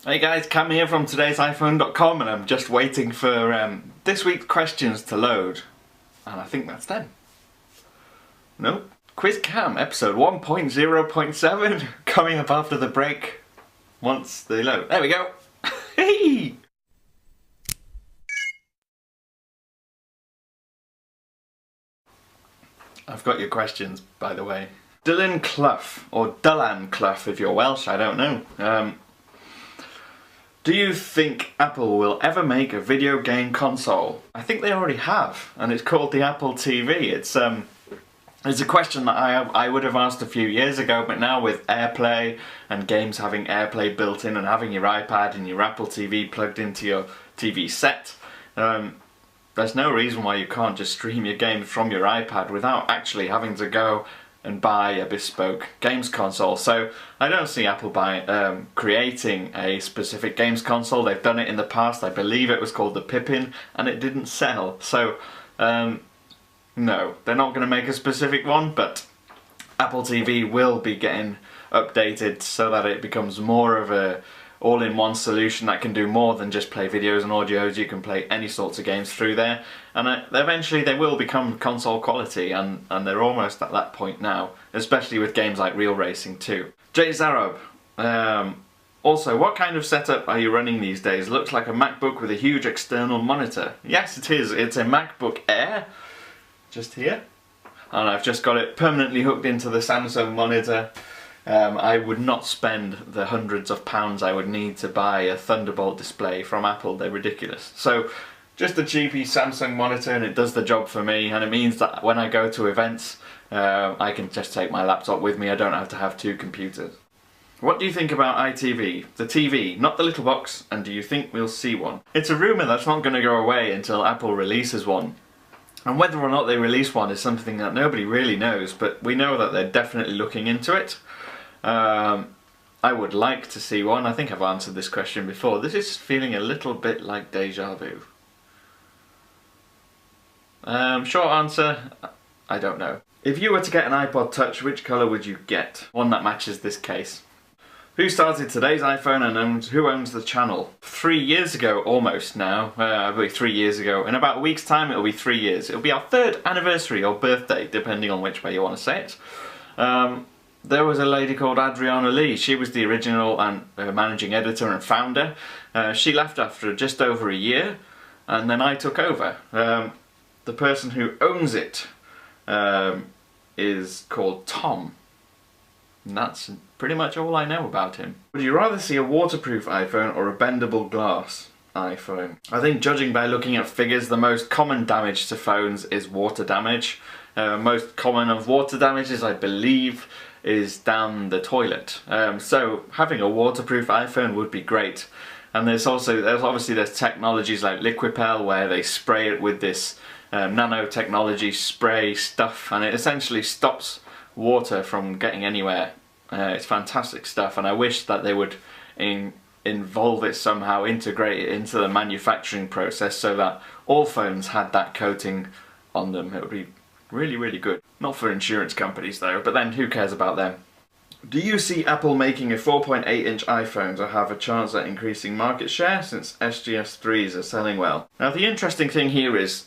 Hey guys, Cam here from today'siphone.com, and I'm just waiting for this week's questions to load. And I think that's them. No? Quiz Cam, episode 1.0.7, coming up after the break once they load. There we go! Hey! I've got your questions, by the way. Dylan Clough, or Dylan Clough if you're Welsh, I don't know. Do you think Apple will ever make a video game console? I think they already have, and it's called the Apple TV. It's a question that I would have asked a few years ago, but now with AirPlay and games having AirPlay built in and having your iPad and your Apple TV plugged into your TV set, there's no reason why you can't just stream your games from your iPad without actually having to go and buy a bespoke games console. So I don't see Apple creating a specific games console. They've done it in the past. I believe it was called the Pippin and it didn't sell. So no, they're not going to make a specific one, but Apple TV will be getting updated so that it becomes more of a all-in-one solution that can do more than just play videos and audios. You can play any sorts of games through there, and eventually they will become console quality, and they're almost at that point now, especially with games like Real Racing 2. Jay Zarob, also, what kind of setup are you running these days? Looks like a MacBook with a huge external monitor. Yes, it is. It's a MacBook Air, just here, and I've just got it permanently hooked into the Samsung monitor. I would not spend the hundreds of pounds I would need to buy a Thunderbolt display from Apple. They're ridiculous. So just a cheapy Samsung monitor, and it does the job for me, and it means that when I go to events I can just take my laptop with me. I don't have to have two computers. What do you think about iTV? The TV, not the little box, and do you think we'll see one? It's a rumour that's not going to go away until Apple releases one. And whether or not they release one is something that nobody really knows, but we know that they're definitely looking into it. I would like to see one. I think I've answered this question before. This is feeling a little bit like deja vu. Short answer, I don't know. If you were to get an iPod Touch, which colour would you get? One that matches this case. Who started today's iPhone and who owns the channel? 3 years ago, almost now. I believe 3 years ago. In about a week's time it'll be 3 years. It'll be our 3rd anniversary or birthday, depending on which way you want to say it. There was a lady called Adriana Lee. She was the original and managing editor and founder. She left after just over a year, and then I took over. The person who owns it is called Tom. And that's pretty much all I know about him. Would you rather see a waterproof iPhone or a bendable glass iPhone? I think, judging by looking at figures, the most common damage to phones is water damage. Most common of water damages, I believe, is down the toilet. So having a waterproof iPhone would be great. And there's obviously technologies like Liquipel where they spray it with this nanotechnology spray stuff, and it essentially stops water from getting anywhere. It's fantastic stuff, and I wish that they would involve it somehow, integrate it into the manufacturing process so that all phones had that coating on them. It would be really, really good. Not for insurance companies though, but then who cares about them? Do you see Apple making a 4.8-inch iPhone to have a chance at increasing market share since SGS 3s are selling well? Now the interesting thing here is,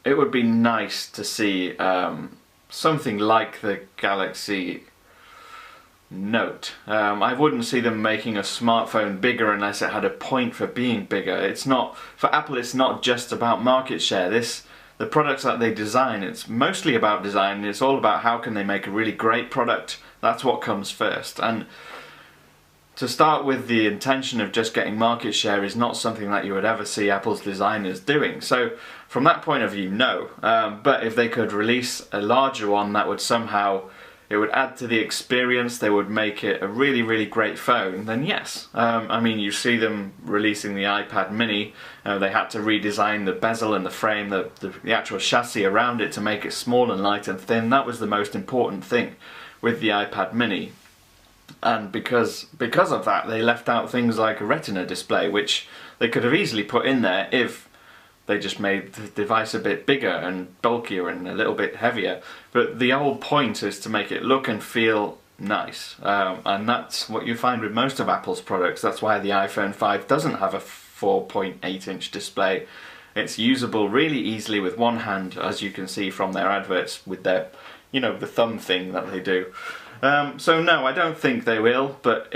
it would be nice to see something like the Galaxy Note. I wouldn't see them making a smartphone bigger unless it had a point for being bigger. It's not, for Apple, it's not just about market share. The products that they design, it's mostly about design. It's all about how can they make a really great product. That's what comes first. And to start with the intention of just getting market share is not something that you would ever see Apple's designers doing. So from that point of view, no. But if they could release a larger one that would somehow, it would add to the experience, they would make it a really, really great phone, then yes. I mean, you see them releasing the iPad mini, they had to redesign the bezel and the frame, the actual chassis around it to make it small and light and thin. That was the most important thing with the iPad mini. And because of that, they left out things like a Retina display, which they could have easily put in there if they just made the device a bit bigger and bulkier and a little bit heavier. But the whole point is to make it look and feel nice. And that's what you find with most of Apple's products. That's why the iPhone 5 doesn't have a 4.8-inch display. It's usable really easily with one hand, as you can see from their adverts with their, you know, the thumb thing that they do. So no, I don't think they will, but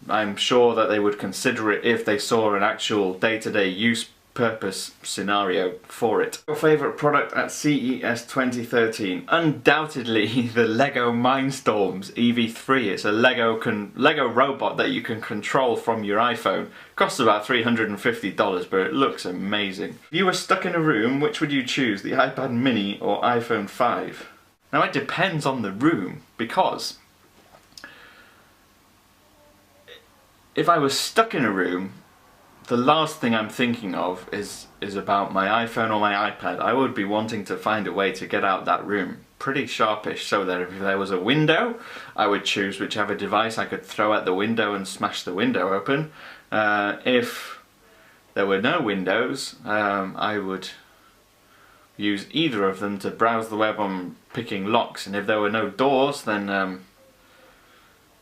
I'm sure that they would consider it if they saw an actual day-to-day use purpose scenario for it. Your favourite product at CES 2013? Undoubtedly the Lego Mindstorms EV3. It's a Lego robot that you can control from your iPhone. Costs about $350, but it looks amazing. If you were stuck in a room, which would you choose, the iPad mini or iPhone 5? Now it depends on the room, because if I was stuck in a room, the last thing I'm thinking of is about my iPhone or my iPad. I would be wanting to find a way to get out that room pretty sharpish, so that if there was a window, I would choose whichever device I could throw at the window and smash the window open. If there were no windows, I would use either of them to browse the web on picking locks, and if there were no doors, then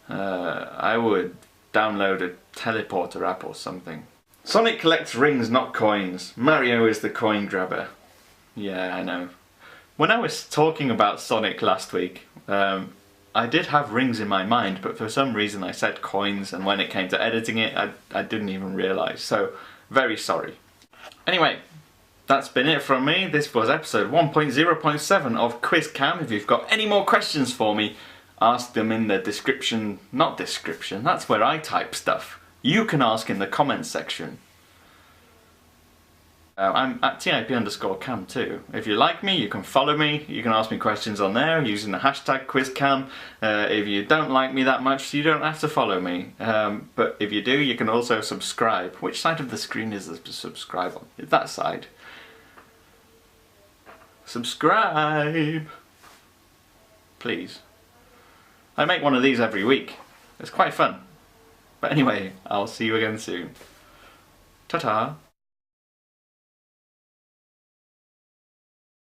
I would download a teleporter app or something. Sonic collects rings, not coins. Mario is the coin grabber. Yeah, I know. When I was talking about Sonic last week, I did have rings in my mind, but for some reason I said coins, and when it came to editing it, I didn't even realise, so very sorry. Anyway, that's been it from me. This was episode 1.0.7 of Quiz Cam. If you've got any more questions for me, ask them in the description, not description, that's where I type stuff. You can ask in the comments section. I'm at TIP_cam too. If you like me, you can follow me, you can ask me questions on there using the hashtag QuizCam. If you don't like me that much, you don't have to follow me. But if you do, you can also subscribe. Which side of the screen is the subscribe on? It's that side. Subscribe! Please. I make one of these every week. It's quite fun. But anyway, I'll see you again soon. Ta-ta!